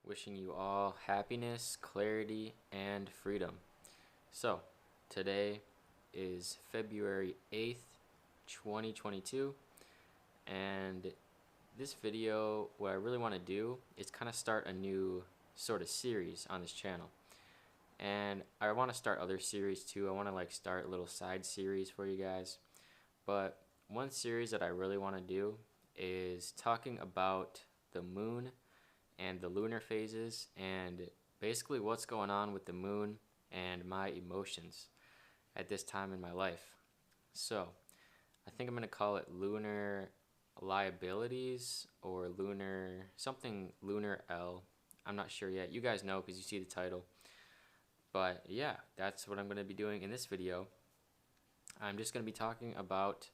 wishing you all happiness, clarity, and freedom. So, today is February 8th, 2022, and this video, what I really want to do is kind of start a new sort of series on this channel. And I want to start other series too. I want to start a little side series for you guys. But one series that I really want to do is talking about the moon and the lunar phases and basically what's going on with the moon and my emotions at this time in my life. So, I think I'm going to call it Lunar Liabilities or Lunar L. I'm not sure yet. You guys know because you see the title. But yeah, that's what I'm going to be doing in this video. I'm just going to be talking about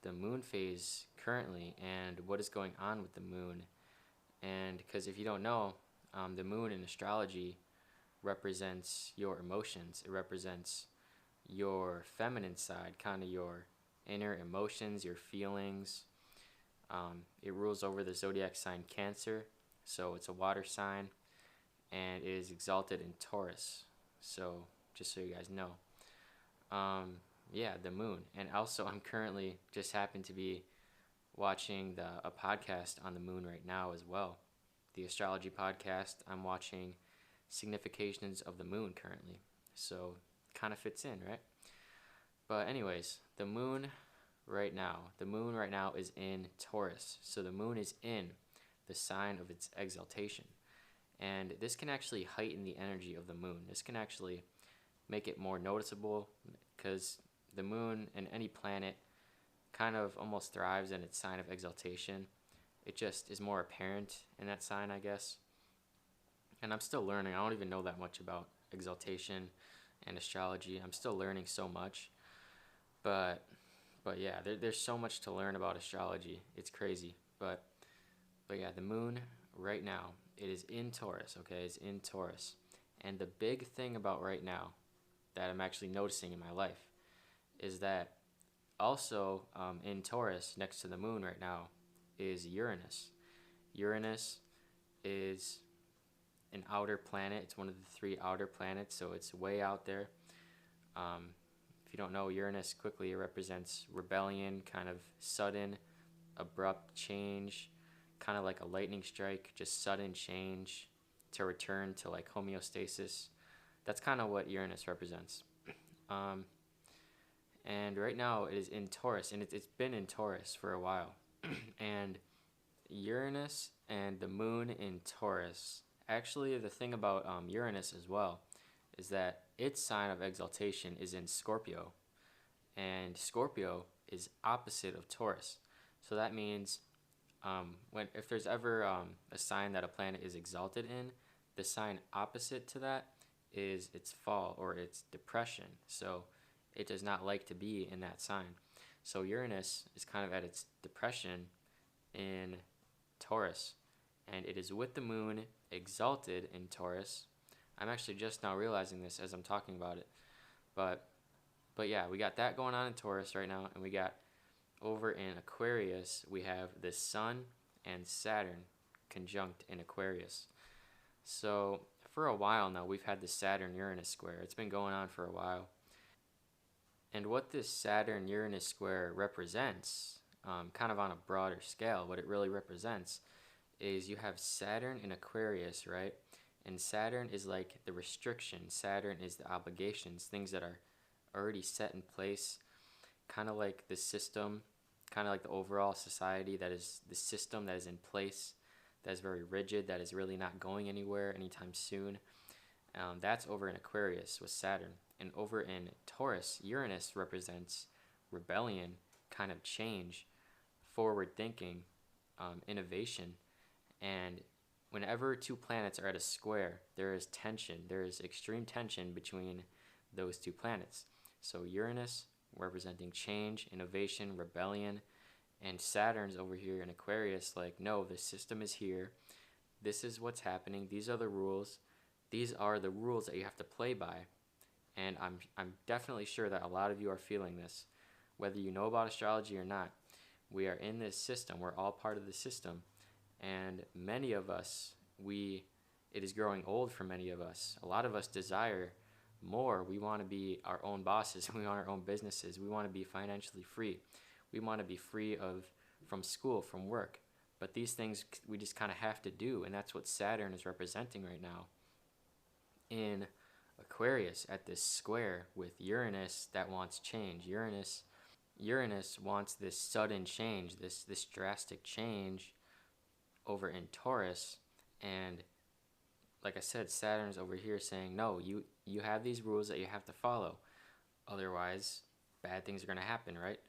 the moon phase currently and what is going on with the moon. And because if you don't know, the moon in astrology represents your emotions. It represents your feminine side, kind of your inner emotions, your feelings. It rules over the zodiac sign Cancer, so it's a water sign, and it is exalted in Taurus. So just so you guys know. Yeah, the moon. And also, I'm currently just happen to be watching a podcast on the moon right now as well. The astrology podcast. I'm watching Significations of the Moon currently. So kind of fits in, right? But anyways, the moon right now. The moon right now is in Taurus. So the moon is in the sign of its exaltation. And this can actually heighten the energy of the moon. This can actually make it more noticeable because the moon and any planet kind of almost thrives in its sign of exaltation. It just is more apparent in that sign, I guess. And I'm still learning. I don't even know that much about exaltation and astrology. I'm still learning so much. But yeah, there's so much to learn about astrology. It's crazy. But yeah, the moon right now, it is in Taurus, okay? It's in Taurus. And the big thing about right now that I'm actually noticing in my life is that also in Taurus, next to the moon right now, is Uranus. Uranus is an outer planet. It's one of the three outer planets, so it's way out there. If you don't know, Uranus quickly, it represents rebellion, kind of sudden, abrupt change, kind of like a lightning strike, just sudden change to return to like homeostasis. That's kind of what Uranus represents. And right now it is in Taurus, and it's been in Taurus for a while. And Uranus and the moon in Taurus. Actually, the thing about Uranus as well is that its sign of exaltation is in Scorpio, and Scorpio is opposite of Taurus. So that means if there's ever a sign that a planet is exalted in, the sign opposite to that is its fall or its depression. So it does not like to be in that sign. So Uranus is kind of at its depression in Taurus, and it is with the moon exalted in Taurus. I'm actually just now realizing this as I'm talking about it. But yeah, we got that going on in Taurus right now, and we got over in Aquarius, we have the Sun and Saturn conjunct in Aquarius. So for a while now, we've had the Saturn-Uranus square. It's been going on for a while. And what this Saturn-Uranus square represents, kind of on a broader scale, what it really represents is you have Saturn in Aquarius, right? And Saturn is like the restriction. Saturn is the obligations, things that are already set in place, kind of like the system, kind of like the overall society that is the system that is in place, that is very rigid, that is really not going anywhere anytime soon. That's over in Aquarius with Saturn. And over in Taurus, Uranus represents rebellion, kind of change, forward thinking, innovation. And whenever two planets are at a square, there is tension. There is extreme tension between those two planets. So Uranus representing change, innovation, rebellion, and Saturn's over here in Aquarius like, no, the system is here. This is what's happening. These are the rules. These are the rules that you have to play by. And I'm definitely sure that a lot of you are feeling this, whether you know about astrology or not. We are in this system. We're all part of the system. And many of us, we it is growing old for many of us. A lot of us desire more. We want to be our own bosses. We want our own businesses. We want to be financially free. We want to be free from school, from work. But these things we just kind of have to do, and that's what Saturn is representing right now in Aquarius at this square with Uranus that wants change. Uranus wants this sudden change, this drastic change over in Taurus, and like I said, Saturn's over here saying, no, you have these rules that you have to follow. Otherwise, bad things are going to happen, right?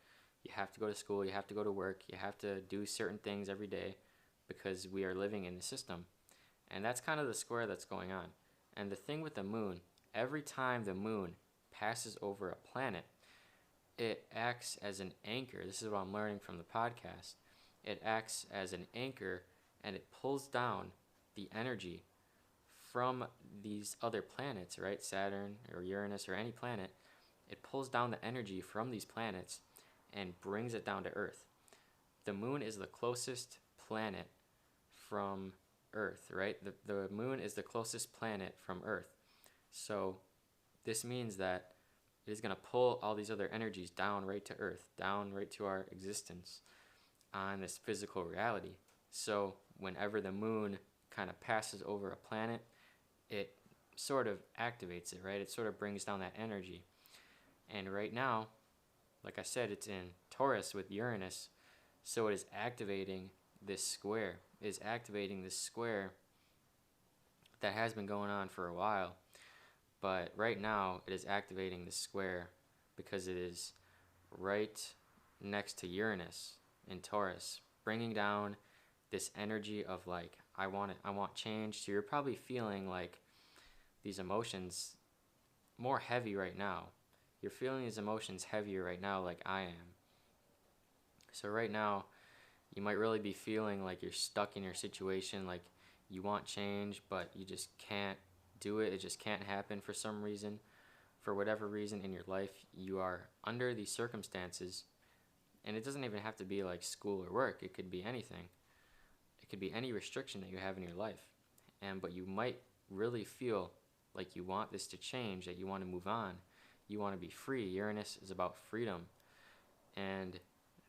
You have to go to school, you have to go to work, you have to do certain things every day because we are living in the system. And that's kind of the square that's going on. And the thing with the moon, every time the moon passes over a planet, it acts as an anchor. This is what I'm learning from the podcast. It acts as an anchor and it pulls down the energy from these other planets, right? Saturn or Uranus or any planet. It pulls down the energy from these planets and brings it down to Earth. The moon is the closest planet from Earth, right? The moon is the closest planet from Earth. So this means that it is going to pull all these other energies down right to Earth, down right to our existence on this physical reality. So whenever the moon kind of passes over a planet, it sort of activates it, right? It sort of brings down that energy. And right now, like I said, it's in Taurus with Uranus, so it is activating this square. It is activating this square that has been going on for a while, but right now it is activating this square because it is right next to Uranus in Taurus, bringing down this energy of like, I want change. So you're probably feeling like these emotions more heavy right now. You're feeling these emotions heavier right now like I am. So right now, you might really be feeling like you're stuck in your situation, like you want change, but you just can't do it. It just can't happen for some reason. For whatever reason in your life, you are under these circumstances, and it doesn't even have to be like school or work. It could be anything. It could be any restriction that you have in your life. But you might really feel like you want this to change, that you want to move on. You want to be free. Uranus is about freedom. And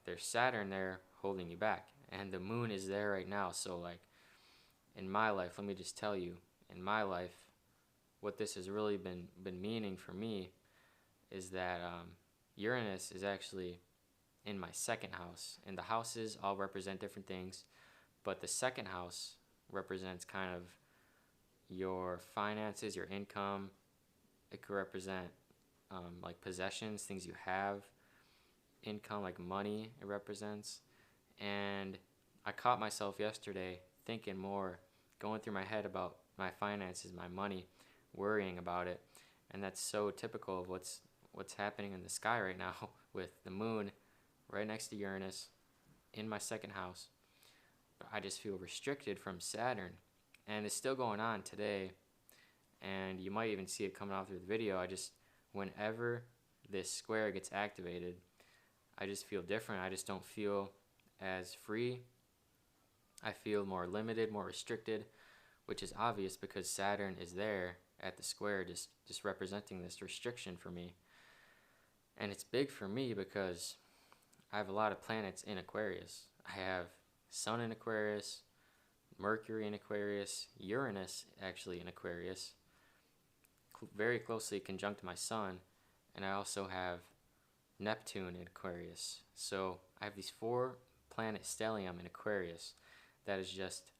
there's Saturn there holding you back. And the moon is there right now. So like in my life, let me just tell you, in my life, what this has really been meaning for me is that Uranus is actually in my second house. And the houses all represent different things. But the second house represents kind of your finances, your income. It could represent like possessions, things you have, income, like money it represents. And I caught myself yesterday thinking more, going through my head about my finances, my money, worrying about it. And that's so typical of what's happening in the sky right now with the moon right next to Uranus in my second house. But I just feel restricted from Saturn. And it's still going on today. And you might even see it coming out through the video. Whenever this square gets activated, I just feel different. I just don't feel as free. I feel more limited, more restricted, which is obvious because Saturn is there at the square just representing this restriction for me. And it's big for me because I have a lot of planets in Aquarius. I have Sun in Aquarius, Mercury in Aquarius, Uranus actually in Aquarius, very closely conjunct my Sun, and I also have Neptune in Aquarius. So I have these 4 planet stellium in Aquarius that is just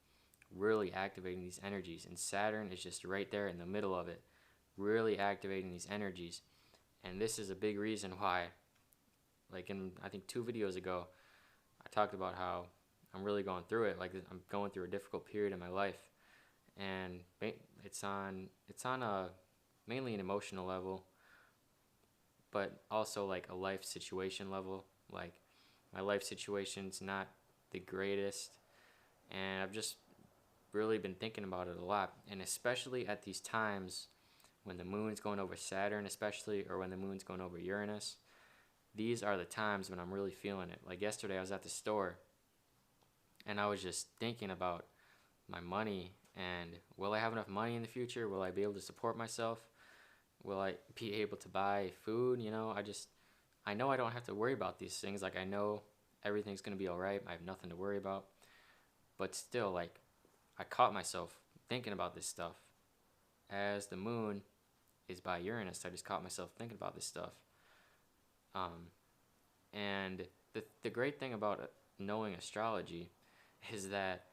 really activating these energies, and Saturn is just right there in the middle of it, really activating these energies. And this is a big reason why, like in I think 2 videos ago, I talked about how I'm really going through it. Like I'm going through a difficult period in my life, and it's on a mainly an emotional level, but also like a life situation level. Like my life situation's not the greatest, and I've just really been thinking about it a lot. And especially at these times when the moon's going over Saturn, especially, or when the moon's going over Uranus, these are the times when I'm really feeling it. Like yesterday I was at the store and I was just thinking about my money And will I have enough money in the future? Will I be able to support myself? Will I be able to buy food? I know I don't have to worry about these things. Like, I know everything's going to be all right. I have nothing to worry about. But still, like, I caught myself thinking about this stuff. As the moon is by Uranus, I just caught myself thinking about this stuff. And the great thing about knowing astrology is that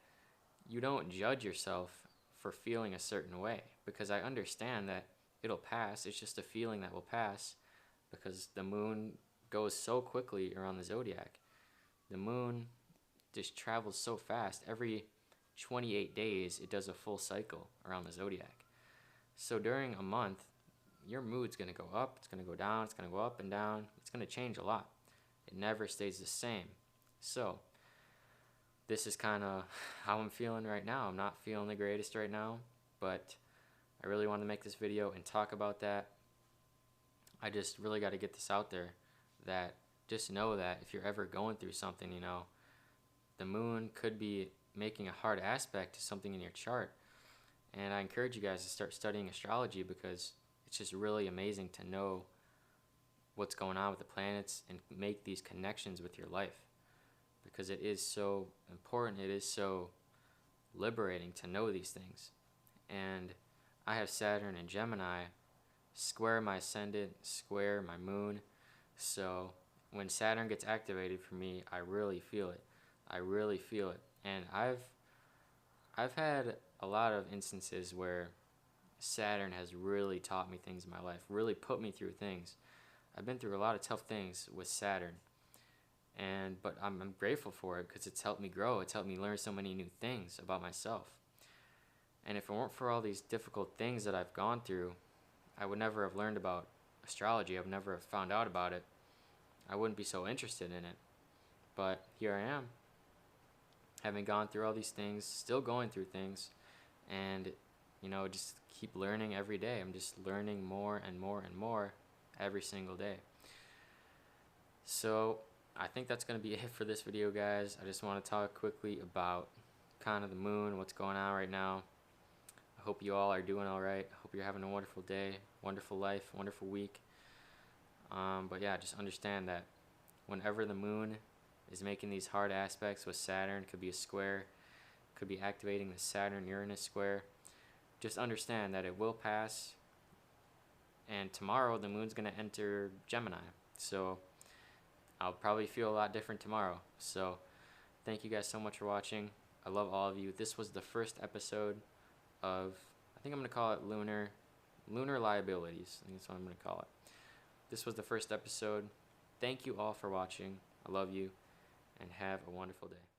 you don't judge yourself for feeling a certain way, because I understand that it'll pass. It's just a feeling that will pass because the moon goes so quickly around the zodiac. The moon just travels so fast. Every 28 days, it does a full cycle around the zodiac. So during a month, your mood's going to go up, it's going to go down, it's going to go up and down. It's going to change a lot. It never stays the same. So this is kind of how I'm feeling right now. I'm not feeling the greatest right now, but I really want to make this video and talk about that. I just really got to get this out there, that just know that if you're ever going through something, the moon could be making a hard aspect to something in your chart. And I encourage you guys to start studying astrology, because it's just really amazing to know what's going on with the planets and make these connections with your life, because it is so important. It is so liberating to know these things. And I have Saturn and Gemini square my ascendant, square my moon. So when Saturn gets activated for me, I really feel it. I really feel it. And I've had a lot of instances where Saturn has really taught me things in my life, really put me through things. I've been through a lot of tough things with Saturn, but I'm grateful for it, because it's helped me grow. It's helped me learn so many new things about myself. And if it weren't for all these difficult things that I've gone through, I would never have learned about astrology. I would never have found out about it. I wouldn't be so interested in it. But here I am, having gone through all these things, still going through things, and just keep learning every day. I'm just learning more and more and more every single day. So I think that's going to be it for this video, guys. I just want to talk quickly about kind of the moon, what's going on right now. I hope you all are doing all right. I hope you're having a wonderful day, wonderful life, wonderful week. But yeah, just understand that whenever the moon is making these hard aspects with Saturn, could be a square, could be activating the Saturn-Uranus square, just understand that it will pass. And tomorrow the moon's going to enter Gemini. So I'll probably feel a lot different tomorrow. So thank you guys so much for watching. I love all of you. This was the first episode of, I think I'm going to call it Lunar Liabilities. I think that's what I'm going to call it. This was the first episode. Thank you all for watching. I love you, and have a wonderful day.